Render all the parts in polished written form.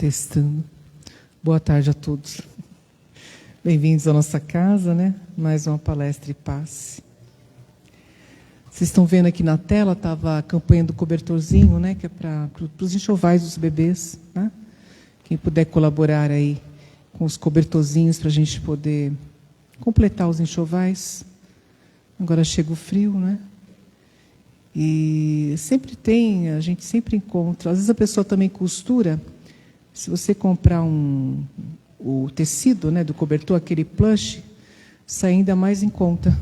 Testando. Boa tarde a todos. Bem-vindos à nossa casa, né? Mais uma palestra e passe. Vocês estão vendo aqui na tela, estava a campanha do cobertorzinho, né? Que é para os enxovais dos bebês, né? Quem puder colaborar aí com os cobertorzinhos para a gente poder completar os enxovais. Agora chega o frio, né? E sempre tem, a gente sempre encontra. Às vezes a pessoa também costura. Se você comprar o tecido, né, do cobertor, aquele plush, sai ainda mais em conta.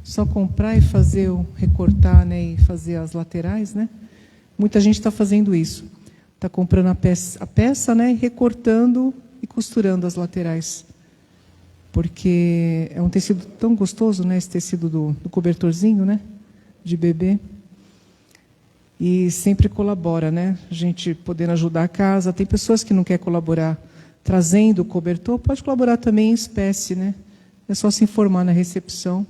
Só comprar e fazer recortar, né, e fazer as laterais, né? Muita gente está fazendo isso. Está comprando a peça, né, e recortando e costurando as laterais. Porque é um tecido tão gostoso, né, esse tecido do cobertorzinho, né, de bebê. E sempre colabora, né? A gente podendo ajudar a casa. Tem pessoas que não querem colaborar trazendo o cobertor, pode colaborar também em espécie, né? É só se informar na recepção.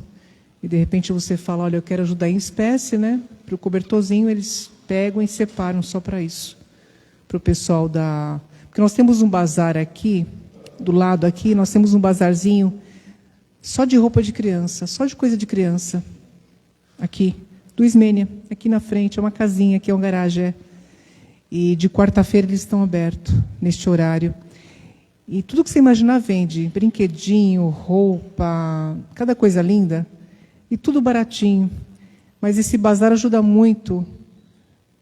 E de repente você fala, olha, eu quero ajudar em espécie, né? Para o cobertorzinho, eles pegam e separam só para isso. Para o pessoal da... Porque nós temos um bazar aqui, do lado aqui, nós temos um bazarzinho só de roupa de criança, só de coisa de criança. Aqui. Do Ismênia, aqui na frente, é uma casinha, aqui é uma garagem. E de quarta-feira eles estão abertos, neste horário. E tudo que você imaginar vende, brinquedinho, roupa, cada coisa linda, e tudo baratinho. Mas esse bazar ajuda muito,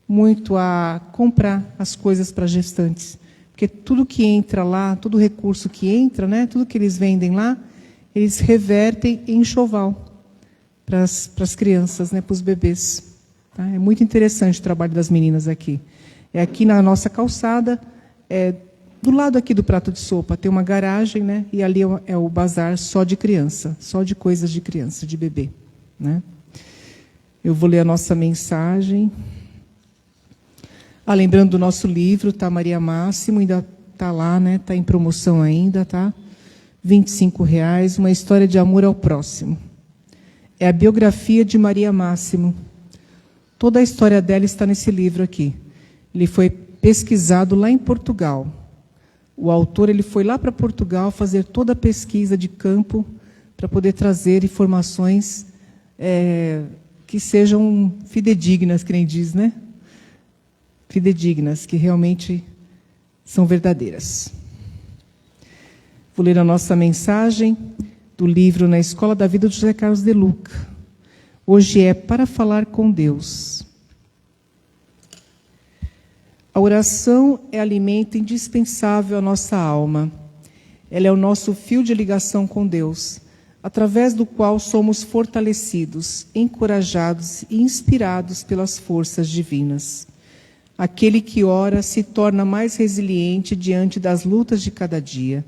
muito a comprar as coisas para gestantes. Porque tudo que entra lá, todo recurso que entra, né, tudo que eles vendem lá, eles revertem em enxoval. Para as crianças, né, para os bebês. Tá? É muito interessante o trabalho das meninas aqui. É aqui na nossa calçada, do lado aqui do prato de sopa, tem uma garagem, né, e ali é o bazar só de criança, só de coisas de criança, de bebê. Né? Eu vou ler a nossa mensagem. Lembrando do nosso livro, tá, Maria Máximo, ainda está lá, né, está em promoção ainda, tá? R$25, uma história de amor ao próximo. É a biografia de Maria Máximo. Toda a história dela está nesse livro aqui. Ele foi pesquisado lá em Portugal. O autor ele foi lá para Portugal fazer toda a pesquisa de campo para poder trazer informações que sejam fidedignas, que nem diz, né? Fidedignas, que realmente são verdadeiras. Vou ler a nossa mensagem do livro Na Escola da Vida de José Carlos de Luca. Hoje é para falar com Deus. A oração é alimento indispensável à nossa alma. Ela é o nosso fio de ligação com Deus, através do qual somos fortalecidos, encorajados e inspirados pelas forças divinas. Aquele que ora se torna mais resiliente diante das lutas de cada dia.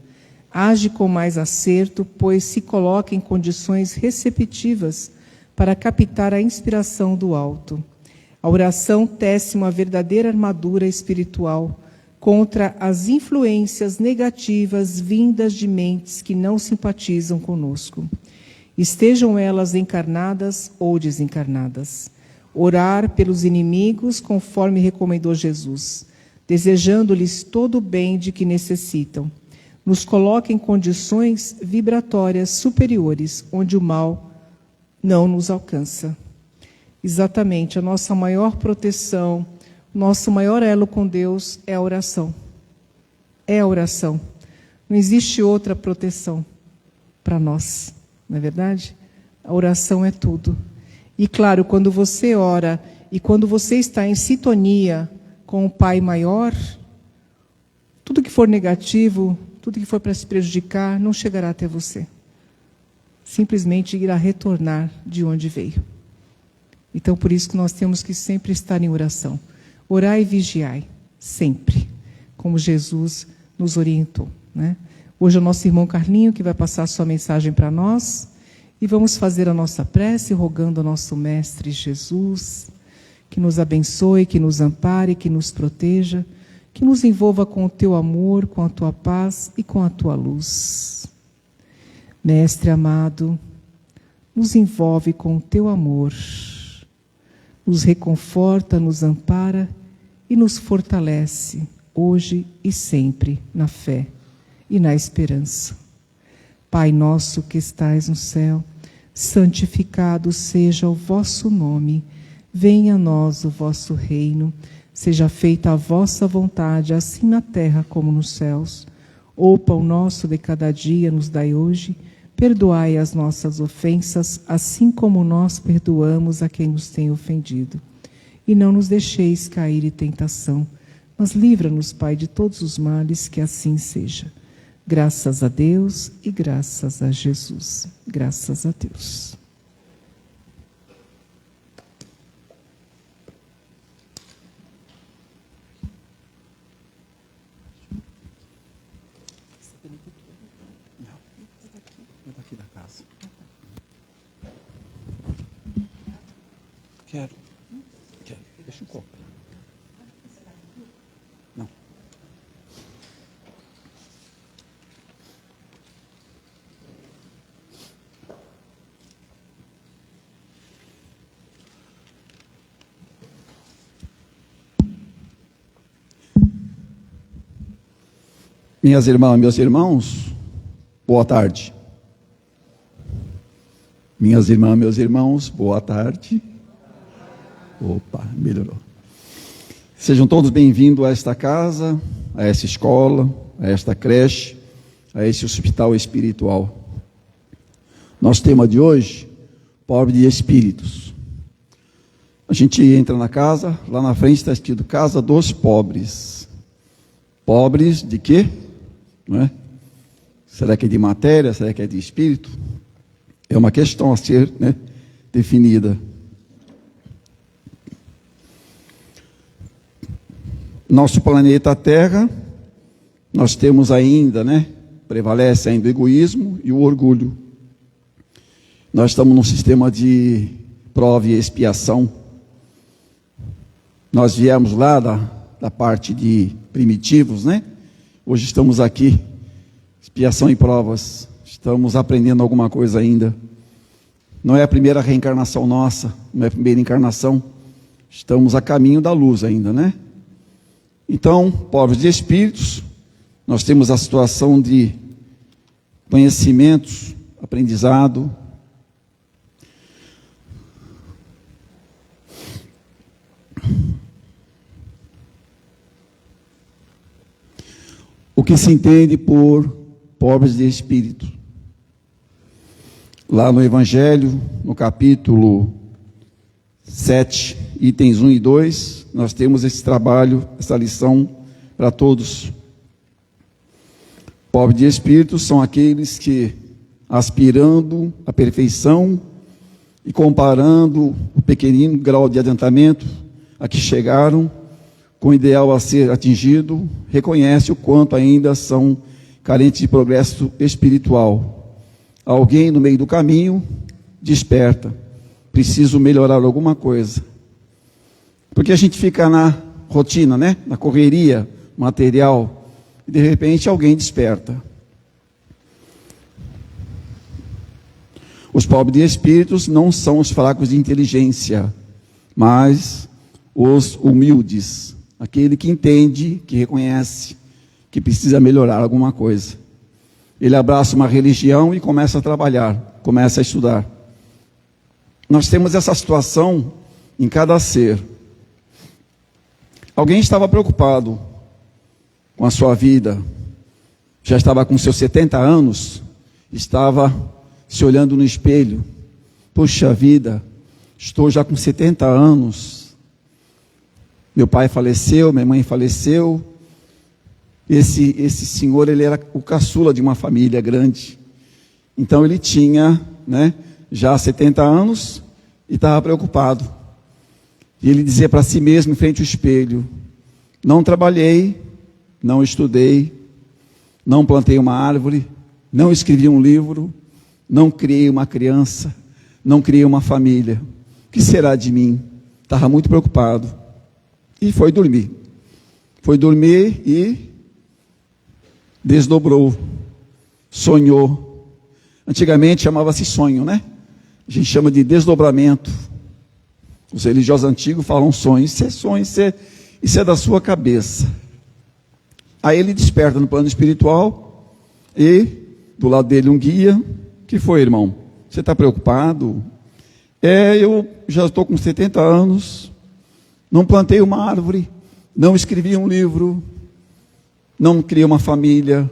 Age com mais acerto, pois se coloca em condições receptivas para captar a inspiração do alto. A oração tece uma verdadeira armadura espiritual contra as influências negativas vindas de mentes que não simpatizam conosco, estejam elas encarnadas ou desencarnadas. Orar pelos inimigos, conforme recomendou Jesus, desejando-lhes todo o bem de que necessitam, nos coloca em condições vibratórias superiores, onde o mal não nos alcança. Exatamente, a nossa maior proteção, nosso maior elo com Deus é a oração. É a oração. Não existe outra proteção para nós, não é verdade? A oração é tudo. E claro, quando você ora e quando você está em sintonia com o Pai maior, tudo que for negativo, tudo que for para se prejudicar, não chegará até você. Simplesmente irá retornar de onde veio. Então, por isso que nós temos que sempre estar em oração. Orai e vigiai, sempre, como Jesus nos orientou. Né? Hoje é o nosso irmão Carlinho que vai passar a sua mensagem para nós. E vamos fazer a nossa prece, rogando ao nosso Mestre Jesus, que nos abençoe, que nos ampare, que nos proteja, que nos envolva com o teu amor, com a tua paz e com a tua luz. Mestre amado, nos envolve com o teu amor, nos reconforta, nos ampara e nos fortalece, hoje e sempre, na fé e na esperança. Pai nosso que estais no céu, santificado seja o vosso nome, venha a nós o vosso reino, seja feita a vossa vontade, assim na terra como nos céus. O pão nosso de cada dia nos dai hoje, perdoai as nossas ofensas, assim como nós perdoamos a quem nos tem ofendido. E não nos deixeis cair em tentação, mas livra-nos, Pai, de todos os males, que assim seja. Graças a Deus e graças a Jesus. Graças a Deus. Daqui da casa. Quero. Deixa um copo. Não. Minhas irmãs, meus irmãos, boa tarde. Minhas irmãs, meus irmãos, boa tarde. Opa, melhorou. Sejam todos bem-vindos a esta casa, a essa escola, a esta creche, a esse hospital espiritual. Nosso tema de hoje, pobre de espíritos. A gente entra na casa, lá na frente está escrito Casa dos Pobres. Pobres de quê? Não é? Será que é de matéria? Será que é de espírito? É uma questão a ser, né, definida. Nosso planeta Terra, nós temos ainda, né, prevalece ainda o egoísmo e o orgulho. Nós estamos num sistema de prova e expiação. Nós viemos lá da parte de primitivos, né? Hoje estamos aqui, expiação e provas. Estamos aprendendo alguma coisa ainda. Não é a primeira reencarnação nossa, não é a primeira encarnação. Estamos a caminho da luz ainda, né? Então, pobres de espíritos, nós temos a situação de conhecimentos, aprendizado. O que se entende por pobres de espírito? Lá no Evangelho, no capítulo 7, itens 1 e 2, nós temos esse trabalho, essa lição para todos. Pobres de espírito são aqueles que, aspirando à perfeição e comparando o pequenino grau de adiantamento a que chegaram, com o ideal a ser atingido, reconhece o quanto ainda são carentes de progresso espiritual. Alguém no meio do caminho desperta. Preciso melhorar alguma coisa. Porque a gente fica na rotina, né? Na correria material, e de repente alguém desperta. Os pobres de espíritos não são os fracos de inteligência, mas os humildes. Aquele que entende, que reconhece, que precisa melhorar alguma coisa. Ele abraça uma religião e começa a trabalhar, começa a estudar. Nós temos essa situação em cada ser. Alguém estava preocupado com a sua vida, já estava com seus 70 anos, estava se olhando no espelho. Puxa vida, estou já com 70 anos. Meu pai faleceu, minha mãe faleceu. Esse senhor, ele era o caçula de uma família grande. Então ele tinha, né, já 70 anos e estava preocupado. E ele dizia para si mesmo em frente ao espelho: não trabalhei, não estudei, não plantei uma árvore, não escrevi um livro, não criei uma criança, não criei uma família. O que será de mim? Estava muito preocupado. E foi dormir. Foi dormir e desdobrou, sonhou. Antigamente chamava-se sonho, né? A gente chama de desdobramento. Os religiosos antigos falam sonho. Isso é sonho, isso é da sua cabeça. Aí ele desperta no plano espiritual e do lado dele um guia. O que foi, irmão? Você está preocupado? Eu já estou com 70 anos, não plantei uma árvore, não escrevi um livro, não criei uma família.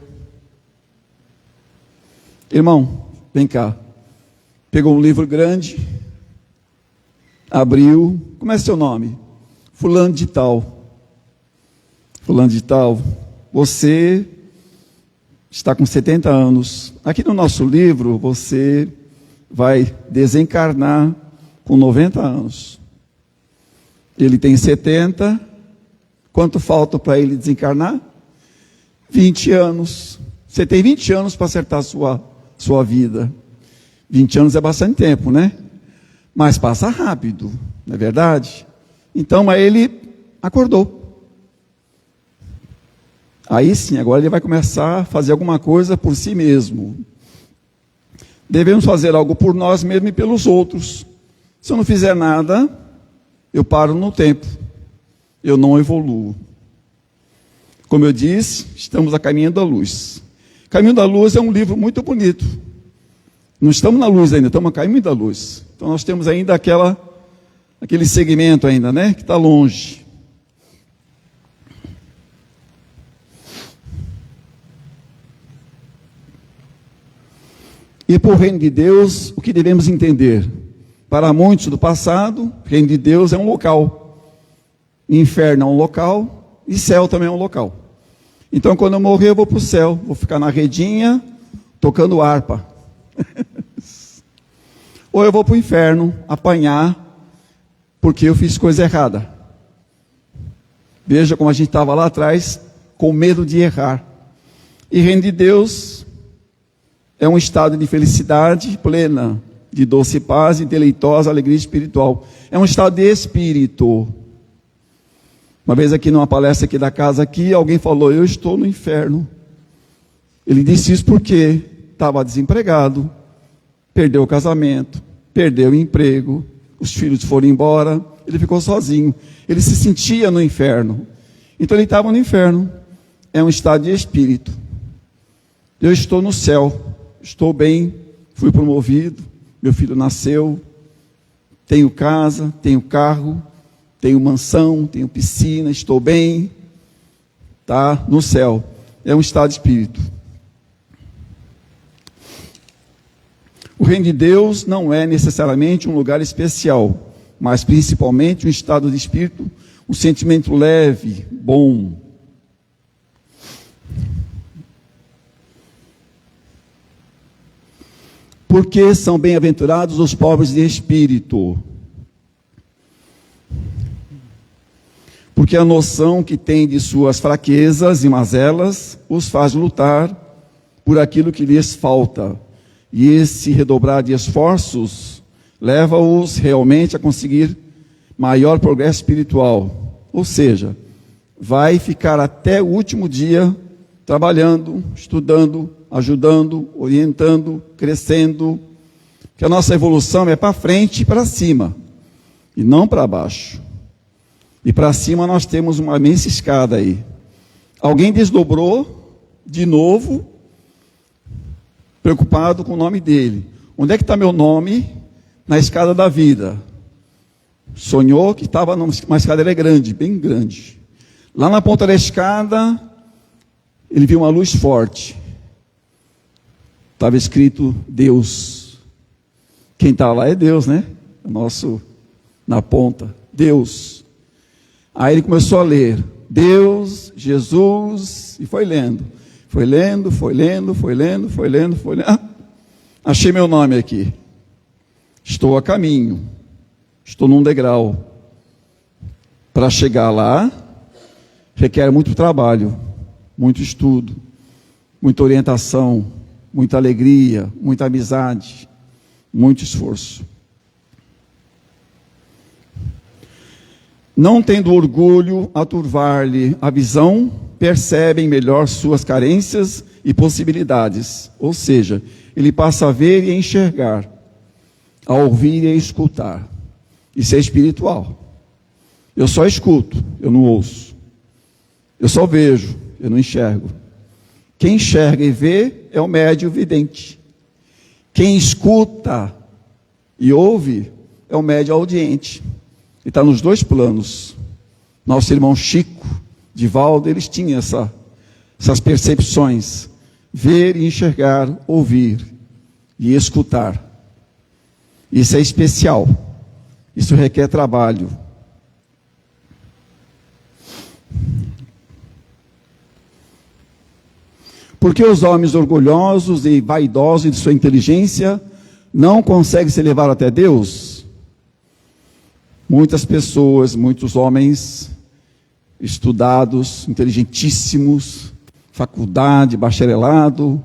Irmão, vem cá. Pegou um livro grande, abriu. Como é seu nome? Fulano de tal. Fulano de tal. Você está com 70 anos. Aqui no nosso livro, você vai desencarnar com 90 anos. Ele tem 70. Quanto falta para ele desencarnar? 20 anos. Você tem 20 anos para acertar a sua vida. 20 anos é bastante tempo, né? Mas passa rápido, não é verdade? Então, aí ele acordou. Aí sim, agora ele vai começar a fazer alguma coisa por si mesmo. Devemos fazer algo por nós mesmos e pelos outros. Se eu não fizer nada, eu paro no tempo. Eu não evoluo. Como eu disse, estamos a caminho da luz. Caminho da Luz é um livro muito bonito. Não estamos na luz ainda, estamos a caminho da luz. Então nós temos ainda aquele segmento ainda, né? Que está longe. E por reino de Deus, o que devemos entender? Para muitos do passado, o reino de Deus é um local. Inferno é um local e céu também é um local. Então quando eu morrer eu vou para o céu, vou ficar na redinha, tocando harpa. Ou eu vou para o inferno, apanhar, porque eu fiz coisa errada. Veja como a gente estava lá atrás, com medo de errar. E reino de Deus é um estado de felicidade plena, de doce paz e deleitosa alegria espiritual. É um estado de espírito. Uma vez aqui numa palestra aqui da casa, alguém falou, eu estou no inferno. Ele disse isso porque estava desempregado, perdeu o casamento, perdeu o emprego, os filhos foram embora, ele ficou sozinho. Ele se sentia no inferno. Então ele estava no inferno. É um estado de espírito. Eu estou no céu, estou bem, fui promovido, meu filho nasceu, tenho casa, tenho carro, tenho mansão, tenho piscina, estou bem, tá no céu. É um estado de espírito. O reino de Deus não é necessariamente um lugar especial, mas principalmente um estado de espírito, um sentimento leve, bom. Porque são bem-aventurados os pobres de espírito. Porque a noção que tem de suas fraquezas e mazelas os faz lutar por aquilo que lhes falta. E esse redobrar de esforços leva-os realmente a conseguir maior progresso espiritual. Ou seja, vai ficar até o último dia trabalhando, estudando, ajudando, orientando, crescendo. Que a nossa evolução é para frente e para cima, e não para baixo. E para cima nós temos uma imensa escada aí. Alguém desdobrou de novo, preocupado com o nome dele. Onde é que está meu nome? Na escada da vida. Sonhou que estava numa escada grande, bem grande. Lá na ponta da escada, ele viu uma luz forte. Estava escrito Deus. Quem está lá é Deus, né? O nosso, na ponta, Deus. Aí ele começou a ler, Deus, Jesus, e foi lendo. Foi lendo. Achei meu nome aqui. Estou a caminho. Estou num degrau. Para chegar lá, requer muito trabalho, muito estudo, muita orientação, muita alegria, muita amizade, muito esforço. Não tendo orgulho a turvar-lhe a visão, percebem melhor suas carências e possibilidades. Ou seja, ele passa a ver e a enxergar, a ouvir e a escutar. Isso é espiritual. Eu só escuto, eu não ouço. Eu só vejo, eu não enxergo. Quem enxerga e vê é o médium vidente. Quem escuta e ouve é o médium audiente. Ele está nos dois planos. Nosso irmão Chico, Divaldo, eles tinham essas percepções. Ver e enxergar, ouvir e escutar. Isso é especial. Isso requer trabalho. Porque os homens orgulhosos e vaidosos de sua inteligência não conseguem se levar até Deus? Muitas pessoas, muitos homens estudados, inteligentíssimos, faculdade, bacharelado,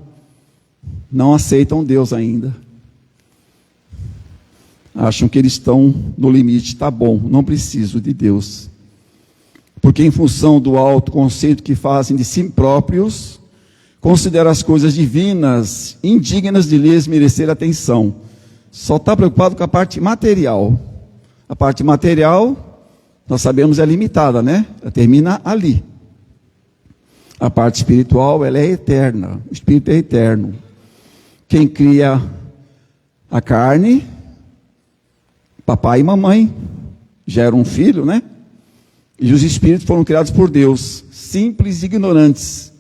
não aceitam Deus ainda. Acham que eles estão no limite, tá bom, não preciso de Deus. Porque em função do alto conceito que fazem de si próprios, consideram as coisas divinas, indignas de lhes merecer atenção. Só está preocupado com a parte material. A parte material, nós sabemos, é limitada, né? Ela termina ali. A parte espiritual, ela é eterna. O Espírito é eterno. Quem cria a carne, papai e mamãe, gera um filho, né? E os espíritos foram criados por Deus, simples e ignorantes.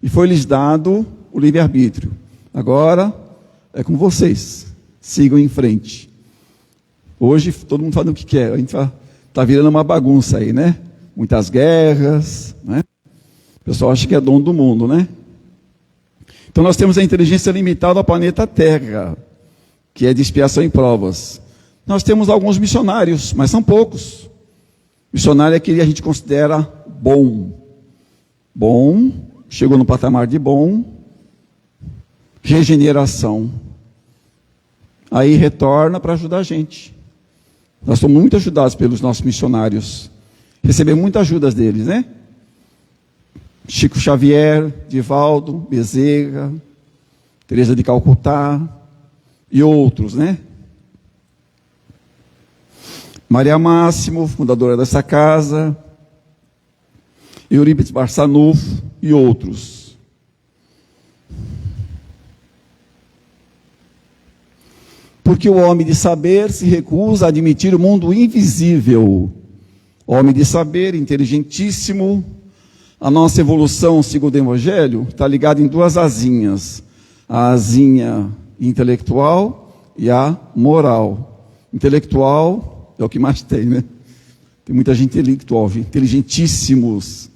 E foi-lhes dado o livre-arbítrio. Agora é com vocês. Sigam em frente. Hoje todo mundo fala o que quer. A gente está virando uma bagunça aí, né? Muitas guerras, né? O pessoal acha que é dono do mundo, né? Então nós temos a inteligência limitada ao planeta Terra, que é de expiação e provas. Nós temos alguns missionários, mas são poucos. Missionário é aquele que a gente considera bom. Bom, chegou no patamar de bom, regeneração. Aí retorna para ajudar a gente. Nós somos muito ajudados pelos nossos missionários. Recebemos muitas ajudas deles, né? Chico Xavier, Divaldo, Bezerra, Teresa de Calcutá e outros, né? Maria Máximo, fundadora dessa casa, Eurípides Barçanufo e outros. Porque o homem de saber se recusa a admitir o mundo invisível. Homem de saber, inteligentíssimo. A nossa evolução, segundo o Evangelho, está ligada em duas asinhas. A asinha intelectual e a moral. Intelectual é o que mais tem, né? Tem muita gente intelectual, inteligentíssimos.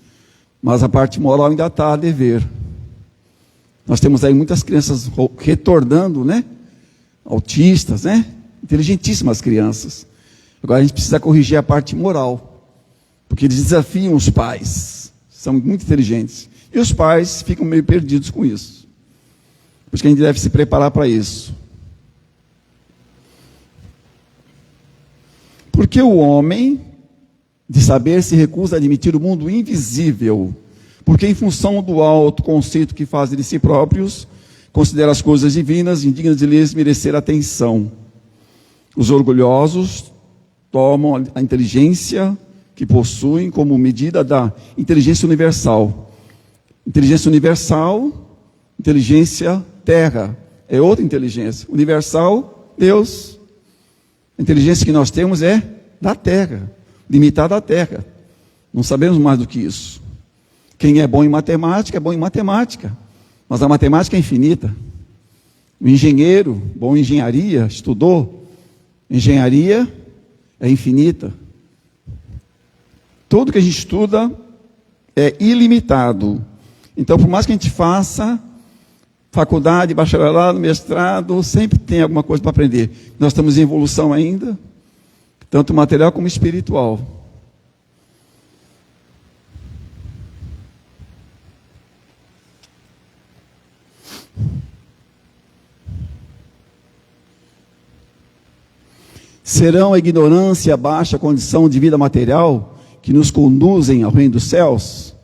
Mas a parte moral ainda está a dever. Nós temos aí muitas crianças retornando, né? Autistas, né? Inteligentíssimas crianças. Agora a gente precisa corrigir a parte moral. Porque eles desafiam os pais. São muito inteligentes. E os pais ficam meio perdidos com isso. Por isso que a gente deve se preparar para isso. Porque o homem de saber se recusa a admitir o mundo invisível. Porque em função do alto conceito que fazem de si próprios, considera as coisas divinas, indignas de lhes merecer atenção. Os orgulhosos tomam a inteligência que possuem como medida da inteligência universal. Inteligência universal, inteligência terra, é outra inteligência. Universal, Deus. A inteligência que nós temos é da terra, limitada à terra. Não sabemos mais do que isso. Quem é bom em matemática, é bom em matemática. Mas a matemática é infinita. O engenheiro, bom em engenharia, estudou. Engenharia é infinita. Tudo que a gente estuda é ilimitado. Então, por mais que a gente faça faculdade, bacharelado, mestrado, sempre tem alguma coisa para aprender. Nós estamos em evolução ainda, tanto material como espiritual. Serão a ignorância e a baixa condição de vida material que nos conduzem ao reino dos céus?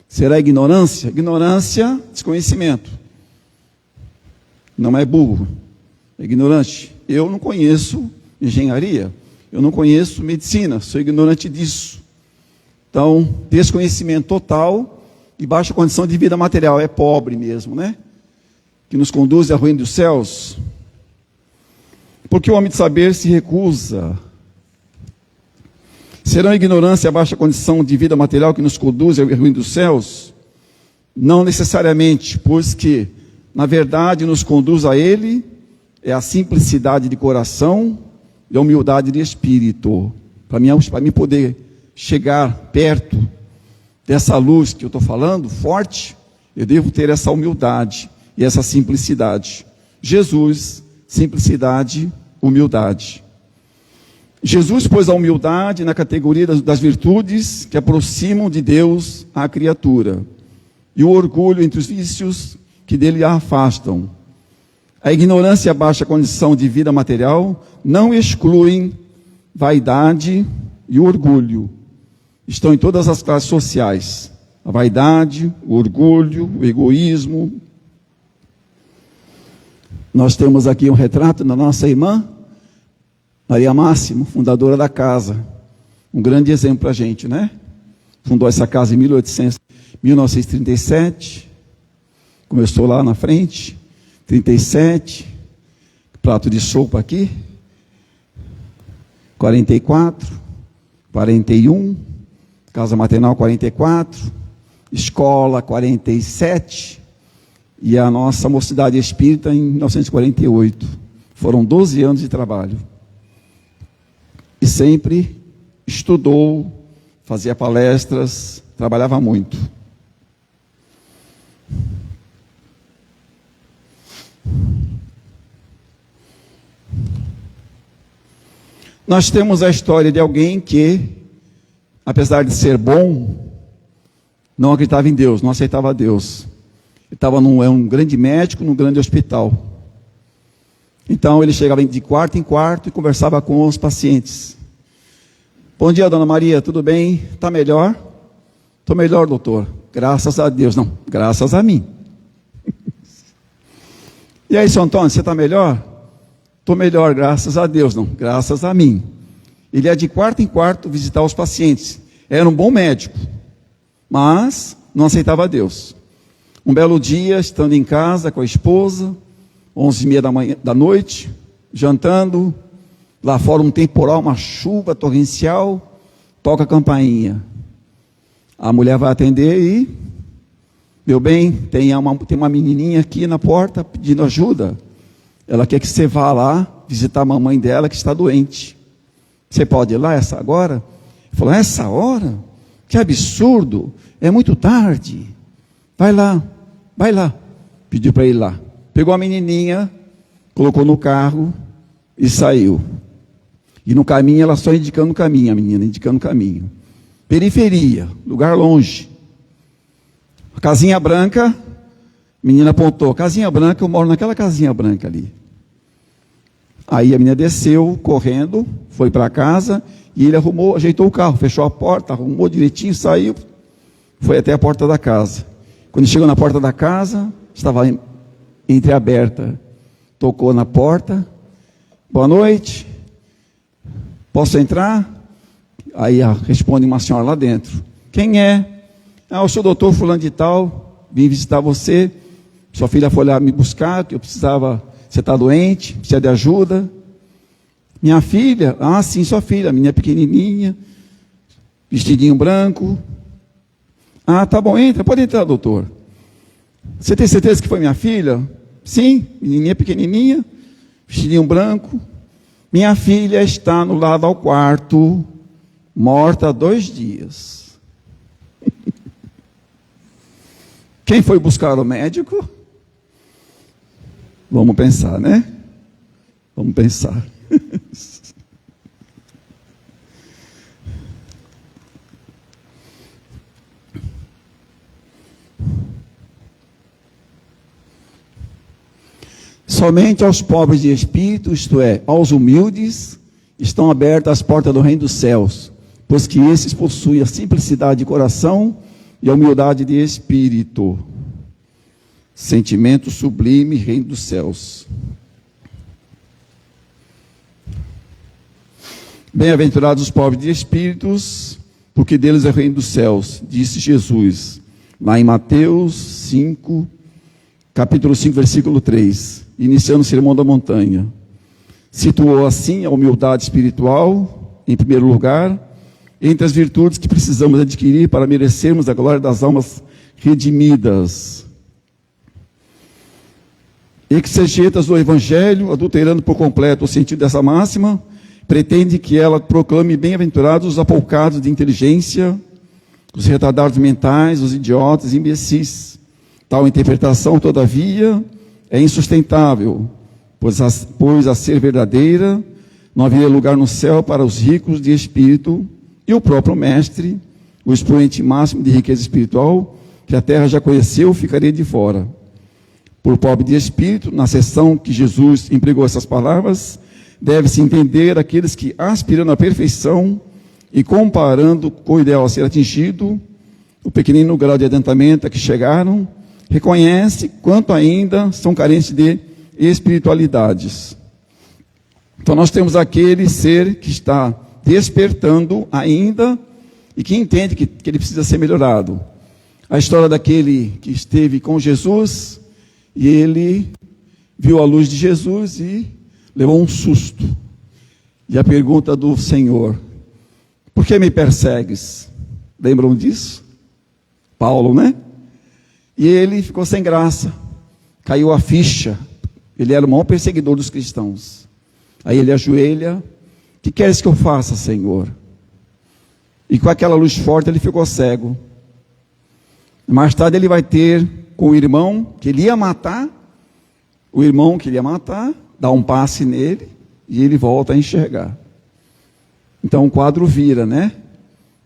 Será ignorância? Ignorância, desconhecimento. Não é burro, é ignorante. Eu não conheço engenharia, eu não conheço medicina, sou ignorante disso. Então, desconhecimento total e baixa condição de vida material, é pobre mesmo, né? Que nos conduz ao reino dos céus. Porque o homem de saber se recusa. Serão a ignorância e a baixa condição de vida material que nos conduz ao reino dos céus? Não necessariamente, pois que, na verdade, nos conduz a ele é a simplicidade de coração e a humildade de espírito. Para mim poder chegar perto dessa luz que eu estou falando, forte, Eu devo ter essa humildade e essa simplicidade. Jesus, simplicidade, humildade. Jesus pôs a humildade na categoria das virtudes que aproximam de Deus a criatura, e o orgulho entre os vícios que dele a afastam. A ignorância e a baixa condição de vida material não excluem vaidade e orgulho. Estão em todas as classes sociais. A vaidade, o orgulho, o egoísmo. Nós temos aqui um retrato da nossa irmã, Maria Máximo, fundadora da casa. Um grande exemplo para a gente, né? Fundou essa casa em 1937. Começou lá na frente. 37. Prato de sopa aqui. 44. 41. Casa maternal 44. Escola 47. E a nossa mocidade espírita em 1948. Foram 12 anos de trabalho. E sempre estudou, fazia palestras, trabalhava muito. Nós temos a história de alguém que, apesar de ser bom, não acreditava em Deus, não aceitava Deus. Ele estava um grande médico, num grande hospital. Então ele chegava de quarto em quarto e conversava com os pacientes. Bom dia, dona Maria, tudo bem? Está melhor? Estou melhor, doutor. Graças a Deus. Não, graças a mim. E aí, seu Antônio, você está melhor? Estou melhor, graças a Deus. Não, graças a mim. Ele ia de quarto em quarto visitar os pacientes. Era um bom médico, mas não aceitava Deus. Um belo dia, estando em casa com a esposa, 11h30 da noite, jantando, lá fora um temporal, uma chuva torrencial, toca a campainha. A mulher vai atender e, meu bem, tem uma menininha aqui na porta pedindo ajuda. Ela quer que você vá lá visitar a mamãe dela que está doente. Você pode ir lá agora? Ele falou, essa hora? Que absurdo, é muito tarde. Vai lá. Pediu para ir lá. Pegou a menininha, colocou no carro e saiu. E no caminho, ela só indicando o caminho, a menina indicando o caminho. Periferia, lugar longe. A casinha branca, a menina apontou, casinha branca, eu moro naquela casinha branca ali. Aí a menina desceu, correndo, foi para casa, e ele ajeitou o carro, fechou a porta, arrumou direitinho, saiu, foi até a porta da casa. Quando chegou na porta da casa, estava entreaberta, tocou na porta, boa noite, posso entrar? Aí responde uma senhora lá dentro, quem é? Eu sou o doutor fulano de tal, vim visitar você, sua filha foi lá me buscar, que eu precisava, você está doente, precisa de ajuda. Minha filha? Sim, sua filha, a menina pequenininha, vestidinho branco. Tá bom, entra, pode entrar, doutor. Você tem certeza que foi minha filha? Sim, menininha pequenininha, vestidinho branco. Minha filha está no lado ao quarto, morta há 2 dias. Quem foi buscar o médico? Vamos pensar, né? Vamos pensar. Somente aos pobres de espírito, isto é, aos humildes, estão abertas as portas do reino dos céus, pois que esses possuem a simplicidade de coração e a humildade de espírito. Sentimento sublime, reino dos céus. Bem-aventurados os pobres de espíritos, porque deles é o reino dos céus, disse Jesus, lá em Mateus 5, capítulo 5, versículo 3, iniciando o Sermão da Montanha. Situou assim a humildade espiritual, em primeiro lugar, entre as virtudes que precisamos adquirir para merecermos a glória das almas redimidas. Exegetas do Evangelho, adulterando por completo o sentido dessa máxima, pretende que ela proclame bem-aventurados os apoucados de inteligência, os retardados mentais, os idiotas e imbecis, Tal interpretação, todavia, é insustentável, pois a ser verdadeira, não haveria lugar no céu para os ricos de espírito, e o próprio Mestre, o expoente máximo de riqueza espiritual, que a terra já conheceu, ficaria de fora. Por pobre de espírito, na seção que Jesus empregou essas palavras, deve-se entender aqueles que, aspirando à perfeição e comparando com o ideal a ser atingido, o pequenino grau de adiantamento a que chegaram, reconhece quanto ainda são carentes de espiritualidades. Então nós temos aquele ser que está despertando ainda e que entende que ele precisa ser melhorado. A história daquele que esteve com Jesus e ele viu a luz de Jesus e levou um susto. E a pergunta do Senhor: por que me persegues? Lembram disso? Paulo, né? E ele ficou sem graça, caiu a ficha. Ele era o maior perseguidor dos cristãos. Aí ele ajoelha: que queres que eu faça, Senhor? E com aquela luz forte ele ficou cego. Mais tarde ele vai ter com o irmão que ele ia matar, dá um passe nele e ele volta a enxergar. Então o quadro vira, né?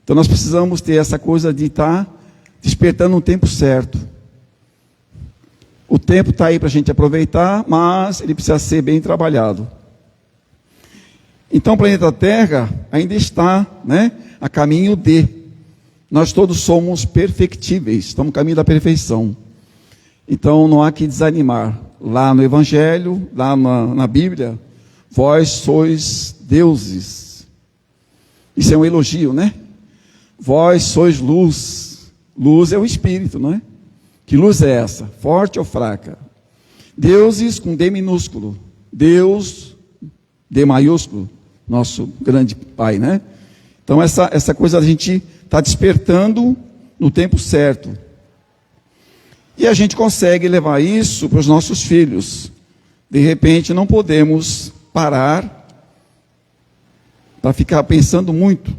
Então nós precisamos ter essa coisa de estar despertando no tempo certo. O tempo está aí para a gente aproveitar, mas ele precisa ser bem trabalhado. Então o planeta Terra ainda está, né, a caminho de. Nós todos somos perfectíveis, estamos no caminho da perfeição. Então não há que desanimar. Lá no Evangelho, lá na Bíblia, vós sois deuses. Isso é um elogio, né? Vós sois luz. Luz é o Espírito, não é? Que luz é essa? Forte ou fraca? Deuses com D minúsculo. Deus, D maiúsculo. Nosso grande Pai, né? Então essa coisa a gente está despertando no tempo certo. E a gente consegue levar isso para os nossos filhos. De repente não podemos parar para ficar pensando muito.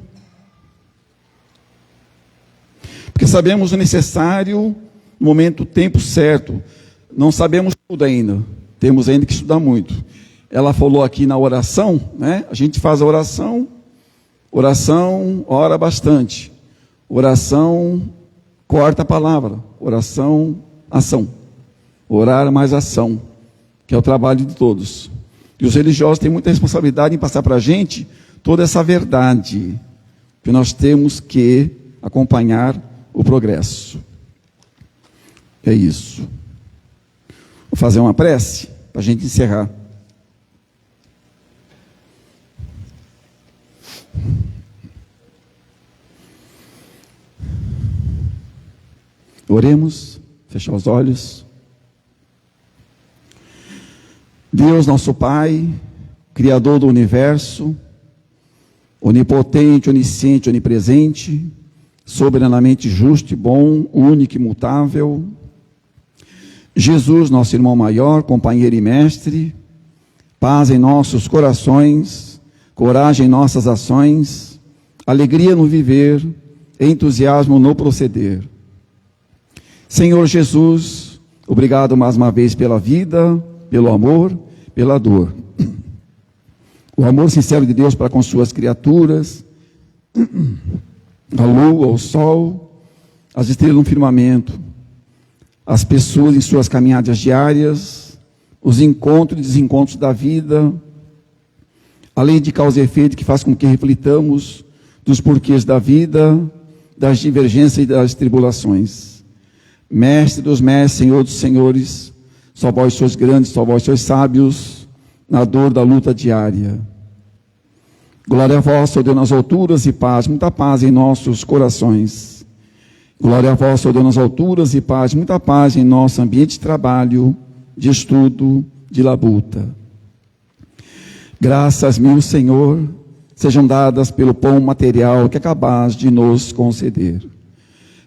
Porque sabemos o necessário no momento, o tempo certo. Não sabemos tudo ainda. Temos ainda que estudar muito. Ela falou aqui na oração, né? A gente faz a oração, ora bastante. Oração, corta a palavra. Oração, ação. Orar mais ação, que é o trabalho de todos. E os religiosos têm muita responsabilidade em passar para a gente toda essa verdade, que nós temos que acompanhar o progresso. É isso. Vou fazer uma prece para a gente encerrar. Oremos, fechar os olhos. Deus, nosso Pai, Criador do universo, onipotente, onisciente, onipresente, soberanamente justo e bom, único e imutável. Jesus, nosso irmão maior, companheiro e mestre, paz em nossos corações, coragem em nossas ações, alegria no viver, entusiasmo no proceder. Senhor Jesus, obrigado mais uma vez pela vida, pelo amor, pela dor. O amor sincero de Deus para com suas criaturas, a lua, o sol, as estrelas no firmamento, as pessoas em suas caminhadas diárias, os encontros e desencontros da vida, a lei de causa e efeito que faz com que reflitamos dos porquês da vida, das divergências e das tribulações. Mestre dos mestres, Senhor dos senhores, só vós sois grandes, só vós sois sábios, na dor da luta diária. Glória a vós, ó Deus, nas alturas e paz, muita paz em nossos corações. Glória a vós, ó Deus, nas alturas e paz, muita paz em nosso ambiente de trabalho, de estudo, de labuta. Graças mil, Senhor, sejam dadas pelo pão material que acabais de nos conceder.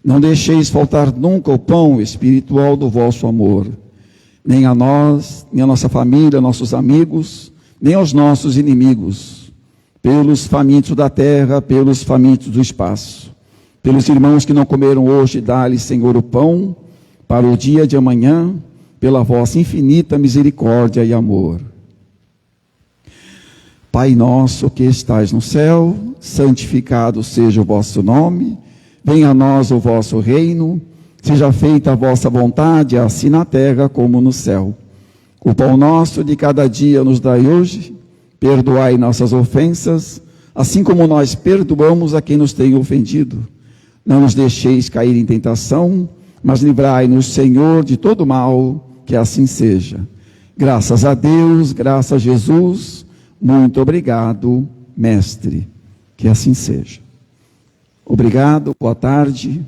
Não deixeis faltar nunca o pão espiritual do vosso amor, nem a nós, nem a nossa família, nossos amigos, nem aos nossos inimigos, pelos famintos da terra, pelos famintos do espaço, pelos irmãos que não comeram hoje, dá-lhes, Senhor, o pão, para o dia de amanhã, pela vossa infinita misericórdia e amor. Pai nosso que estais no céu, santificado seja o vosso nome, venha a nós o vosso reino, seja feita a vossa vontade, assim na terra como no céu. O pão nosso de cada dia nos dai hoje, perdoai nossas ofensas, assim como nós perdoamos a quem nos tem ofendido. Não nos deixeis cair em tentação, mas livrai-nos, Senhor, de todo mal, que assim seja. Graças a Deus, graças a Jesus, muito obrigado, Mestre, que assim seja. Obrigado, boa tarde.